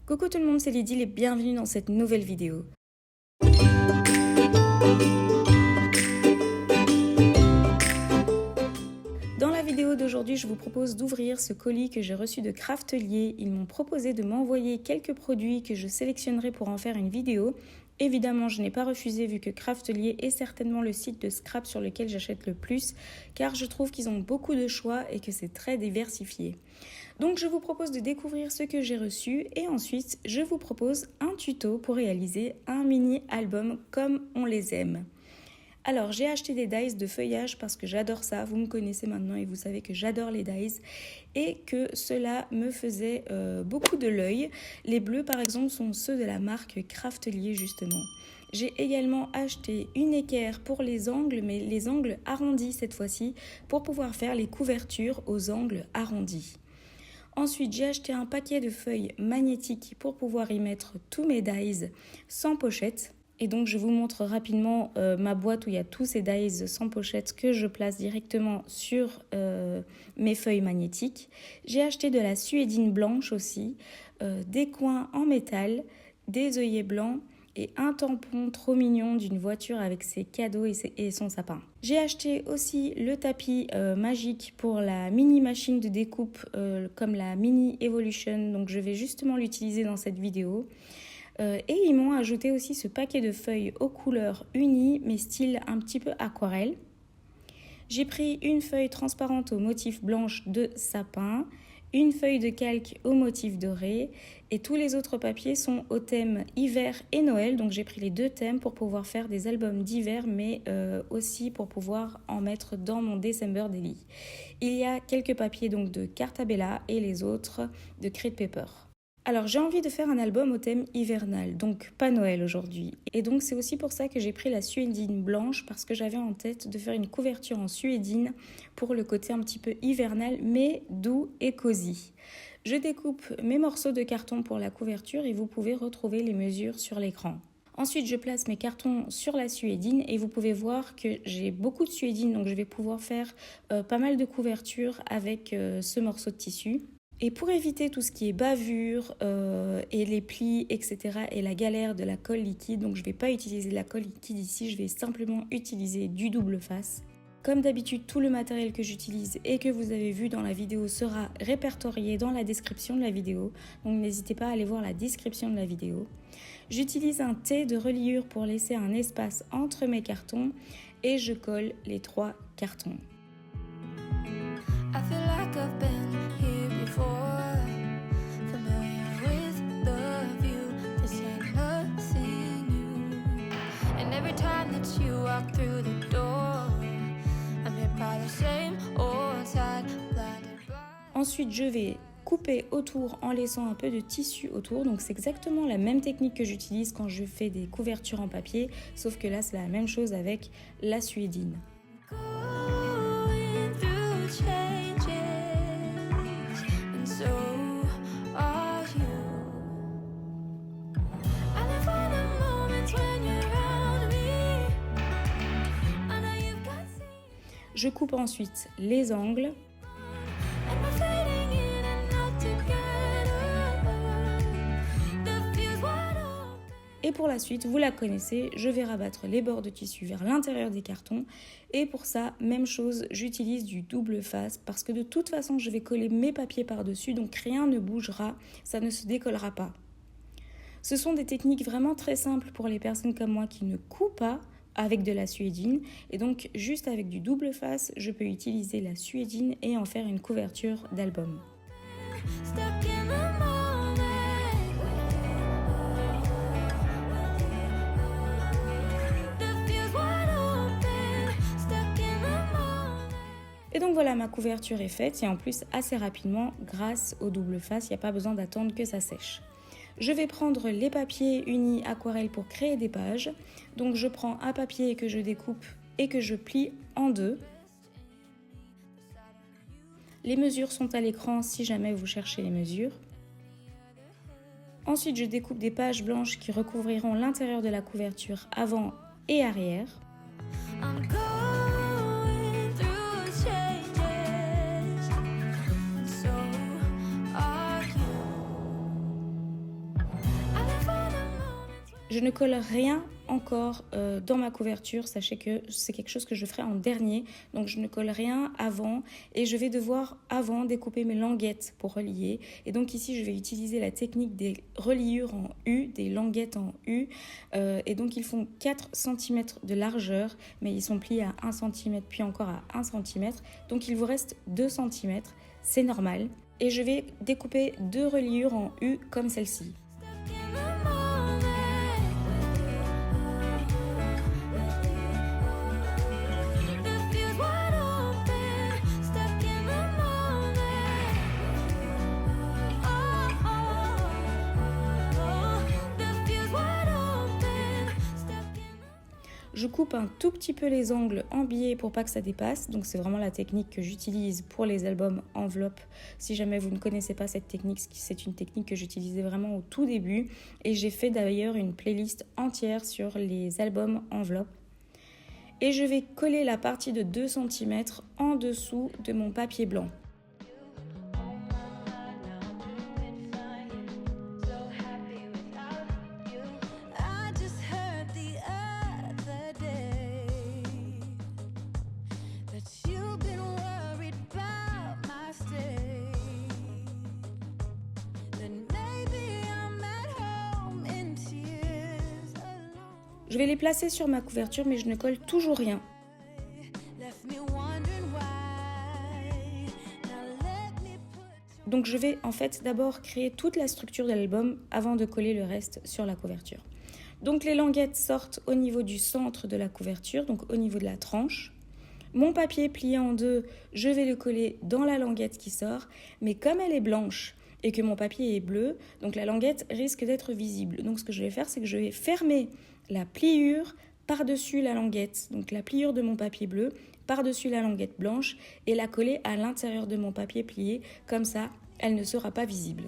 Coucou tout le monde, c'est Lydie et bienvenue dans cette nouvelle vidéo. Dans la vidéo d'aujourd'hui, je vous propose d'ouvrir ce colis que j'ai reçu de Craftelier. Ils m'ont proposé de m'envoyer quelques produits que je sélectionnerai pour en faire une vidéo. Évidemment, je n'ai pas refusé vu que Craftelier est certainement le site de scrap sur lequel j'achète le plus, car je trouve qu'ils ont beaucoup de choix et que c'est très diversifié. Donc je vous propose de découvrir ce que j'ai reçu et ensuite je vous propose un tuto pour réaliser un mini album comme on les aime. Alors j'ai acheté des dies de feuillage parce que j'adore ça, vous me connaissez maintenant et vous savez que j'adore les dies et que cela me faisait beaucoup de l'œil. Les bleus par exemple sont ceux de la marque Craftelier justement. J'ai également acheté une équerre pour les angles, mais les angles arrondis cette fois-ci, pour pouvoir faire les couvertures aux angles arrondis. Ensuite, j'ai acheté un paquet de feuilles magnétiques pour pouvoir y mettre tous mes dies sans pochette. Et donc, je vous montre rapidement ma boîte où il y a tous ces dies sans pochette que je place directement sur mes feuilles magnétiques. J'ai acheté de la suédine blanche aussi, des coins en métal, des œillets blancs et un tampon trop mignon d'une voiture avec ses cadeaux et son sapin. J'ai acheté aussi le tapis magique pour la mini machine de découpe comme la Mini Evolution, donc je vais justement l'utiliser dans cette vidéo. Et ils m'ont ajouté aussi ce paquet de feuilles aux couleurs unies mais style un petit peu aquarelle. J'ai pris une feuille transparente au motif blanche de sapin, une feuille de calque au motif doré et tous les autres papiers sont au thème hiver et Noël. Donc j'ai pris les deux thèmes pour pouvoir faire des albums d'hiver mais aussi pour pouvoir en mettre dans mon December Daily. Il y a quelques papiers donc de Cartabella et les autres de Crate Paper. Alors j'ai envie de faire un album au thème hivernal, donc pas Noël aujourd'hui. Et donc c'est aussi pour ça que j'ai pris la suédine blanche parce que j'avais en tête de faire une couverture en suédine pour le côté un petit peu hivernal mais doux et cosy. Je découpe mes morceaux de carton pour la couverture et vous pouvez retrouver les mesures sur l'écran. Ensuite, je place mes cartons sur la suédine et vous pouvez voir que j'ai beaucoup de suédine, donc je vais pouvoir faire pas mal de couvertures avec ce morceau de tissu. Et pour éviter tout ce qui est bavure et les plis, etc. et la galère de la colle liquide, donc je ne vais pas utiliser la colle liquide ici, je vais simplement utiliser du double face. Comme d'habitude, tout le matériel que j'utilise et que vous avez vu dans la vidéo sera répertorié dans la description de la vidéo, donc n'hésitez pas à aller voir la description de la vidéo. J'utilise un T de reliure pour laisser un espace entre mes cartons et je colle les 3 cartons. Ensuite, je vais couper autour en laissant un peu de tissu autour. Donc c'est exactement la même technique que j'utilise quand je fais des couvertures en papier, sauf que là c'est la même chose avec la suédine. Je coupe ensuite les angles. Et pour la suite, vous la connaissez, je vais rabattre les bords de tissu vers l'intérieur des cartons. Et pour ça, même chose, j'utilise du double face parce que de toute façon, je vais coller mes papiers par-dessus, donc rien ne bougera, ça ne se décollera pas. Ce sont des techniques vraiment très simples pour les personnes comme moi qui ne coupent pas avec de la suédine. Et donc, juste avec du double face, je peux utiliser la suédine et en faire une couverture d'album. Et donc voilà, ma couverture est faite et en plus assez rapidement grâce au double face, il n'y a pas besoin d'attendre que ça sèche. Je vais prendre les papiers unis aquarelle pour créer des pages. Donc je prends un papier que je découpe et que je plie en deux. Les mesures sont à l'écran si jamais vous cherchez les mesures. Ensuite, je découpe des pages blanches qui recouvriront l'intérieur de la couverture avant et arrière. Je ne colle rien encore dans ma couverture, sachez que c'est quelque chose que je ferai en dernier, donc je ne colle rien avant et je vais devoir avant découper mes languettes pour relier. Et donc ici je vais utiliser la technique des reliures en U, des languettes en U, et donc ils font 4 cm de largeur, mais ils sont pliés à 1 cm puis encore à 1 cm, donc il vous reste 2 cm, c'est normal. Et je vais découper 2 reliures en U comme celle-ci. Je coupe un tout petit peu les angles en biais pour pas que ça dépasse. Donc c'est vraiment la technique que j'utilise pour les albums enveloppes. Si jamais vous ne connaissez pas cette technique, c'est une technique que j'utilisais vraiment au tout début. Et j'ai fait d'ailleurs une playlist entière sur les albums enveloppes. Et je vais coller la partie de 2 cm en dessous de mon papier blanc. Je vais les placer sur ma couverture, mais je ne colle toujours rien. Donc je vais en fait d'abord créer toute la structure de l'album avant de coller le reste sur la couverture. Donc les languettes sortent au niveau du centre de la couverture, donc au niveau de la tranche. Mon papier plié en deux, je vais le coller dans la languette qui sort, mais comme elle est blanche et que mon papier est bleu, donc la languette risque d'être visible. Donc ce que je vais faire, c'est que je vais fermer la pliure par-dessus la languette, donc la pliure de mon papier bleu par-dessus la languette blanche et la coller à l'intérieur de mon papier plié, comme ça elle ne sera pas visible.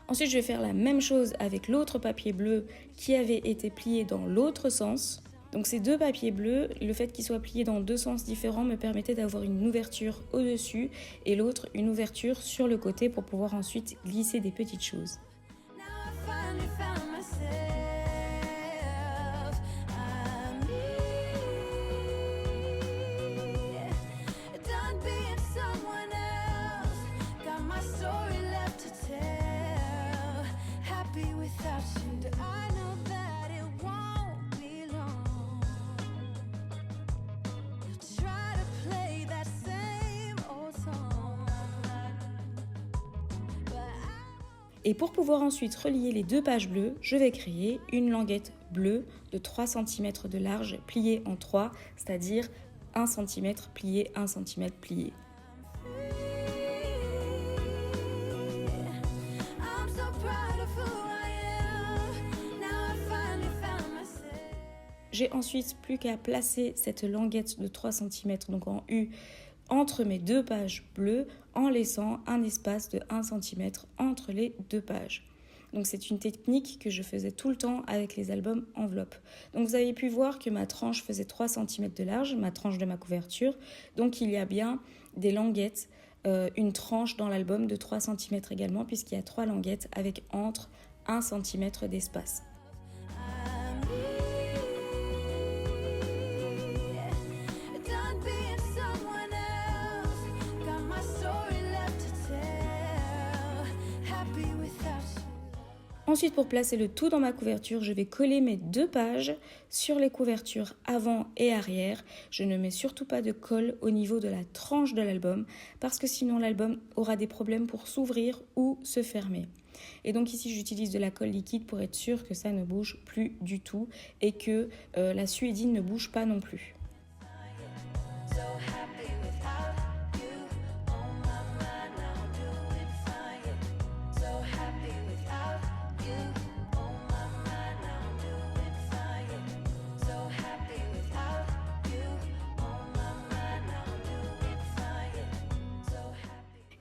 Ensuite, je vais faire la même chose avec l'autre papier bleu qui avait été plié dans l'autre sens. Donc ces deux papiers bleus, le fait qu'ils soient pliés dans deux sens différents me permettait d'avoir une ouverture au-dessus et l'autre une ouverture sur le côté pour pouvoir ensuite glisser des petites choses. Et pour pouvoir ensuite relier les deux pages bleues, je vais créer une languette bleue de 3 cm de large pliée en 3, c'est-à-dire 1 cm plié, 1 cm plié. J'ai ensuite plus qu'à placer cette languette de 3 cm, donc en U, entre mes deux pages bleues en laissant un espace de 1 cm entre les deux pages. Donc c'est une technique que je faisais tout le temps avec les albums enveloppes. Donc vous avez pu voir que ma tranche faisait 3 cm de large, ma tranche de ma couverture. Donc il y a bien des languettes, une tranche dans l'album de 3 cm également, puisqu'il y a 3 languettes avec entre 1 cm d'espace. Ensuite, pour placer le tout dans ma couverture, je vais coller mes deux pages sur les couvertures avant et arrière. Je ne mets surtout pas de colle au niveau de la tranche de l'album parce que sinon l'album aura des problèmes pour s'ouvrir ou se fermer. Et donc ici, j'utilise de la colle liquide pour être sûr que ça ne bouge plus du tout et que la suédine ne bouge pas non plus.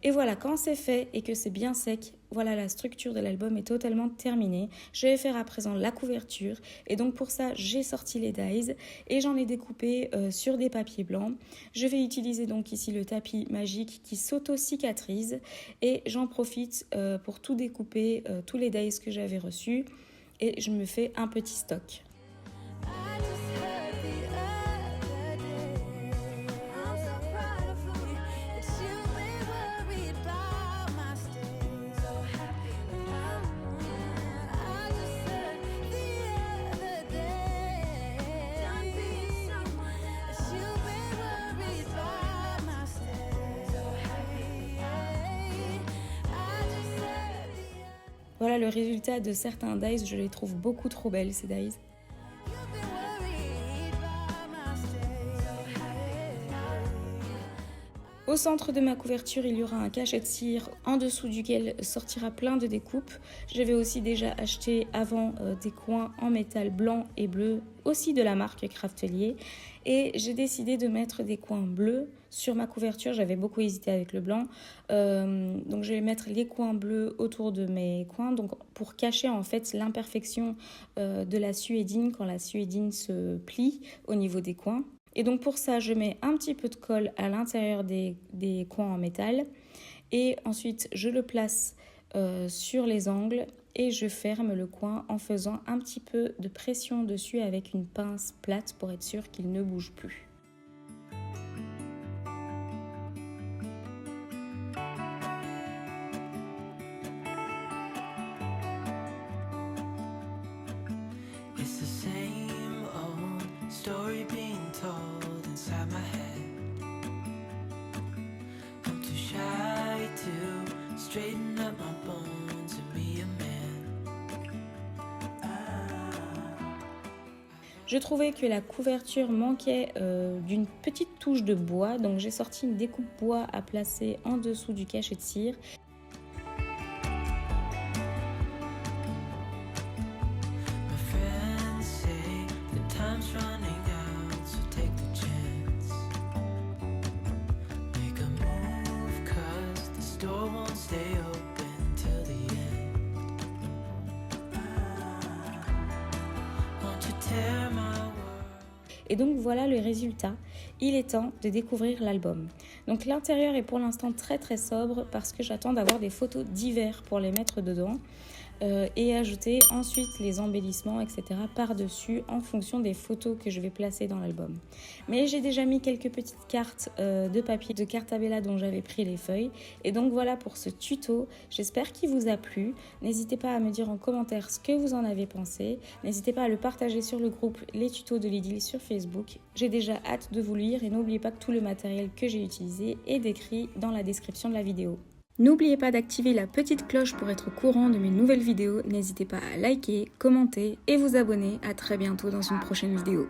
Et voilà, quand c'est fait et que c'est bien sec, voilà, la structure de l'album est totalement terminée. Je vais faire à présent la couverture et donc pour ça, j'ai sorti les dies et j'en ai découpé sur des papiers blancs. Je vais utiliser donc ici le tapis magique qui s'auto-cicatrise et j'en profite pour tout découper, tous les dies que j'avais reçus et je me fais un petit stock. Voilà le résultat de certains dies, je les trouve beaucoup trop belles ces dies. Au centre de ma couverture, il y aura un cachet de cire en dessous duquel sortira plein de découpes. J'avais aussi déjà acheté avant des coins en métal blanc et bleu, aussi de la marque Craftelier. Et j'ai décidé de mettre des coins bleus sur ma couverture. J'avais beaucoup hésité avec le blanc. Donc je vais mettre les coins bleus autour de mes coins donc pour cacher en fait l'imperfection de la suédine quand la suédine se plie au niveau des coins. Et donc pour ça, je mets un petit peu de colle à l'intérieur des coins en métal et ensuite je le place sur les angles et je ferme le coin en faisant un petit peu de pression dessus avec une pince plate pour être sûr qu'il ne bouge plus. Je trouvais que la couverture manquait d'une petite touche de bois, donc j'ai sorti une découpe bois à placer en dessous du cachet de cire. Et donc voilà le résultat, il est temps de découvrir l'album. Donc l'intérieur est pour l'instant très sobre parce que j'attends d'avoir des photos d'hiver pour les mettre dedans et ajouter ensuite les embellissements etc. par-dessus en fonction des photos que je vais placer dans l'album. Mais j'ai déjà mis quelques petites cartes de papier de Cartabella dont j'avais pris les feuilles et donc voilà pour ce tuto, j'espère qu'il vous a plu. N'hésitez pas à me dire en commentaire ce que vous en avez pensé, n'hésitez pas à le partager sur le groupe Les Tutos de Lydie sur Facebook. J'ai déjà hâte de vous lire et n'oubliez pas que tout le matériel que j'ai utilisé est décrit dans la description de la vidéo. N'oubliez pas d'activer la petite cloche pour être au courant de mes nouvelles vidéos. N'hésitez pas à liker, commenter et vous abonner. À très bientôt dans une prochaine vidéo.